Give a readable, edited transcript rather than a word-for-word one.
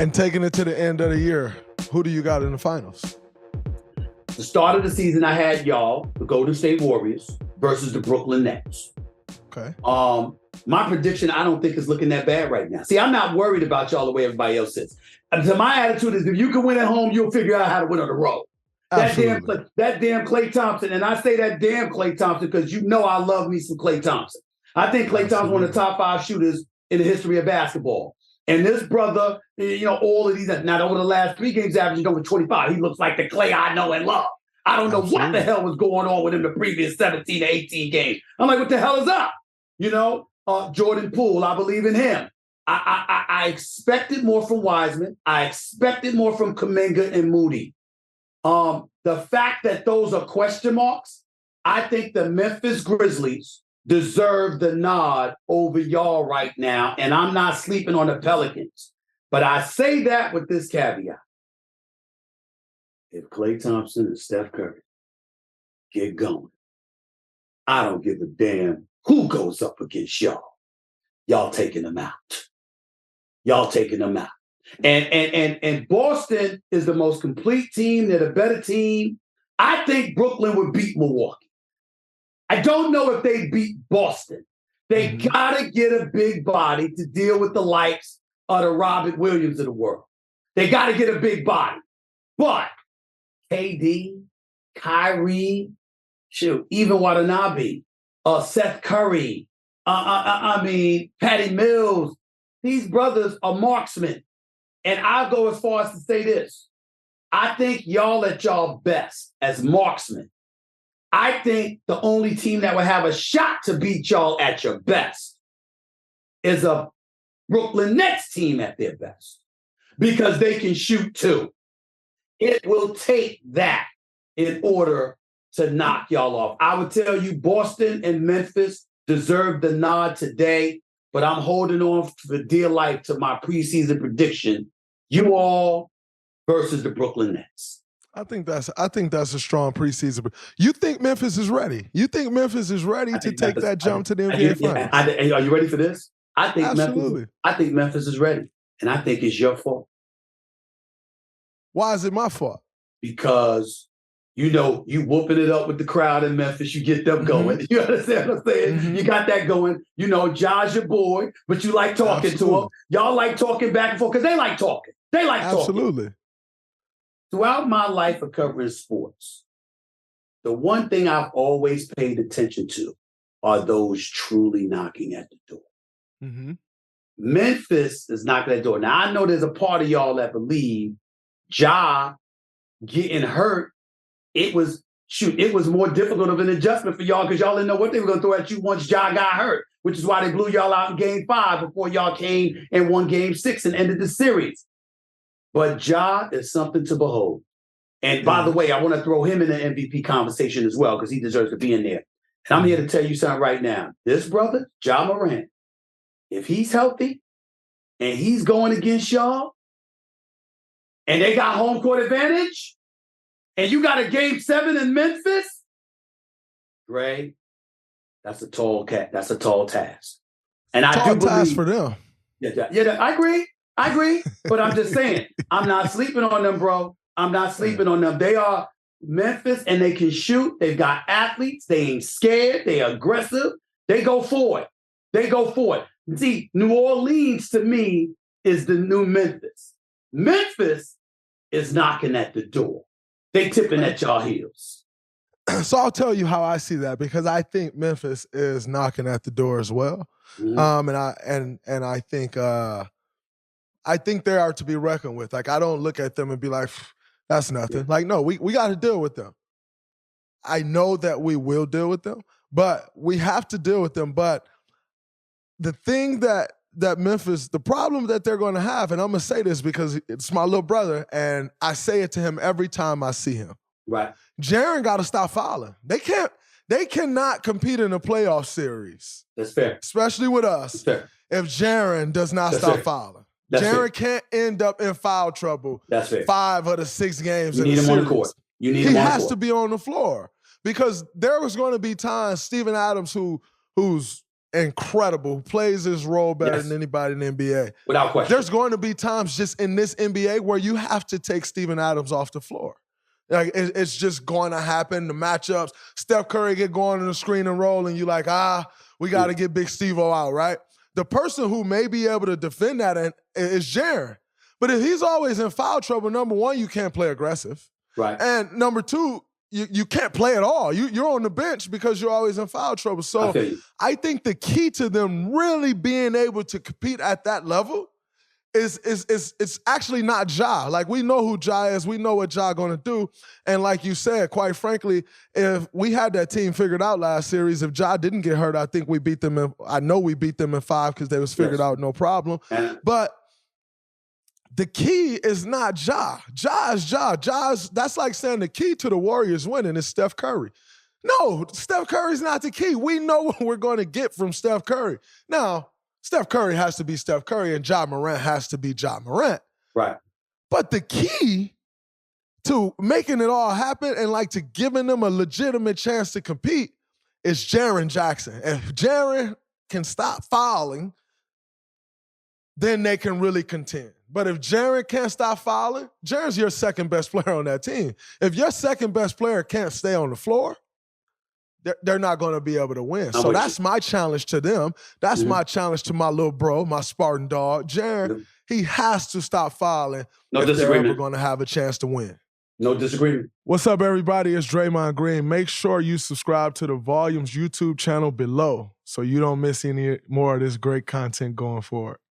And taking it to the end of the year, who do you got in the finals? The start of the season, I had y'all, the Golden State Warriors versus the Brooklyn Nets. Okay. My prediction, I don't think is looking that bad right now. See, I'm not worried about y'all the way everybody else is. So my attitude is, if you can win at home, you'll figure out how to win on the road. That damn Klay Thompson, and I say that damn Klay Thompson because you know I love me some Klay Thompson. I think Klay Thompson is one of the top 5 shooters in the history of basketball. And this brother, all of these, not over the last 3 games, averaging over 25. He looks like the Klay I know and love. I don't know what the hell was going on with him the previous 17 to 18 games. I'm like, what the hell is up? Jordan Poole, I believe in him. I expected more from Wiseman. I expected more from Kuminga and Moody. The fact that those are question marks, I think the Memphis Grizzlies deserve the nod over y'all right now, and I'm not sleeping on the Pelicans. But I say that with this caveat. If Klay Thompson and Steph Curry get going, I don't give a damn who goes up against y'all. Y'all taking them out. Y'all taking them out. And Boston is the most complete team. They're the better team. I think Brooklyn would beat Milwaukee. I don't know if they beat Boston. They got to get a big body to deal with the likes of the Robert Williams of the world. They got to get a big body. But KD, Kyrie, even Watanabe, Seth Curry, Patty Mills, these brothers are marksmen. And I'll go as far as to say this. I think y'all at y'all best as marksmen. I think the only team that will have a shot to beat y'all at your best is a Brooklyn Nets team at their best because they can shoot too. It will take that in order to knock y'all off. I would tell you Boston and Memphis deserve the nod today, but I'm holding on for dear life to my preseason prediction. You all versus the Brooklyn Nets. I think that's a strong preseason. You think Memphis is ready? You think Memphis is ready to take that jump to the NBA Finals? Are you ready for this? I think Absolutely. Memphis is ready, and I think it's your fault. Why is it my fault? Because you whooping it up with the crowd in Memphis, you get them going. You understand what I'm saying? You got that going. Ja's your boy, but you like talking to him. Y'all like talking back and forth because they like talking. They like talking. Absolutely. Throughout my life of covering sports, the one thing I've always paid attention to are those truly knocking at the door. Memphis is knocking at the door. Now, I know there's a part of y'all that believe Ja getting hurt, it was more difficult of an adjustment for y'all because y'all didn't know what they were going to throw at you once Ja got hurt, which is why they blew y'all out in Game 5 before y'all came and won Game 6 and ended the series. But Ja is something to behold. And by the way, I want to throw him in the MVP conversation as well because he deserves to be in there. And I'm here to tell you something right now. This brother, Ja Morant, if he's healthy and he's going against y'all and they got home court advantage and you got a Game 7 in Memphis, Gray, that's a tall task. And I do believe task for them. Yeah, I agree, but I'm just saying, I'm not sleeping on them, bro. I'm not sleeping on them. They are Memphis, and they can shoot. They've got athletes. They ain't scared. They are aggressive. They go for it. See, New Orleans, to me, is the new Memphis. Memphis is knocking at the door. They tipping at y'all heels. So I'll tell you how I see that because I think Memphis is knocking at the door as well. I think they are to be reckoned with. Like, I don't look at them and be like, that's nothing. Like, no, we got to deal with them. I know that we will deal with them, but we have to deal with them. But the thing that Memphis, the problem that they're going to have, and I'm going to say this because it's my little brother, and I say it to him every time I see him. Right. Jaren got to stop fouling. They cannot compete in a playoff series. That's fair. Especially with us. If Jaren does not stop fouling. Jaren can't end up in foul trouble. That's fair. 5 of the 6 games in the series. You need him on the court. He has to be on the floor because there was going to be times Steven Adams, who's incredible, who plays his role better Yes. than anybody in the NBA. Without question. There's going to be times just in this NBA where you have to take Steven Adams off the floor. Like it's just going to happen. The matchups, Steph Curry get going in the screen and roll, and you like, we got to get Big Steve-O out, right? The person who may be able to defend that is Jaren. But if he's always in foul trouble, number one, you can't play aggressive. Right. And number two, you can't play at all. You're on the bench because you're always in foul trouble. So I think the key to them really being able to compete at that level is it's actually not Ja. Like, we know who Ja is. We know what Ja going to do. And like you said, quite frankly, if we had that team figured out last series, if Ja didn't get hurt, I think we beat them I know we beat them in 5 because they was figured out, no problem. But the key is not Ja. Ja is Ja. That's like saying the key to the Warriors winning is Steph Curry. No, Steph Curry's not the key. We know what we're going to get from Steph Curry. Now, Steph Curry has to be Steph Curry and Ja Morant has to be Ja Morant. Right. But the key to making it all happen and like to giving them a legitimate chance to compete is Jaren Jackson. If Jaren can stop fouling, then they can really contend. But if Jaren can't stop fouling, Jaren's your second best player on that team. If your second best player can't stay on the floor, they're not going to be able to win. So that's my challenge to them. That's my challenge to my little bro, my Spartan dog. Jaren, he has to stop fouling if they're ever going to have a chance to win. No disagreement. What's up, everybody? It's Draymond Green. Make sure you subscribe to the Volumes YouTube channel below so you don't miss any more of this great content going forward.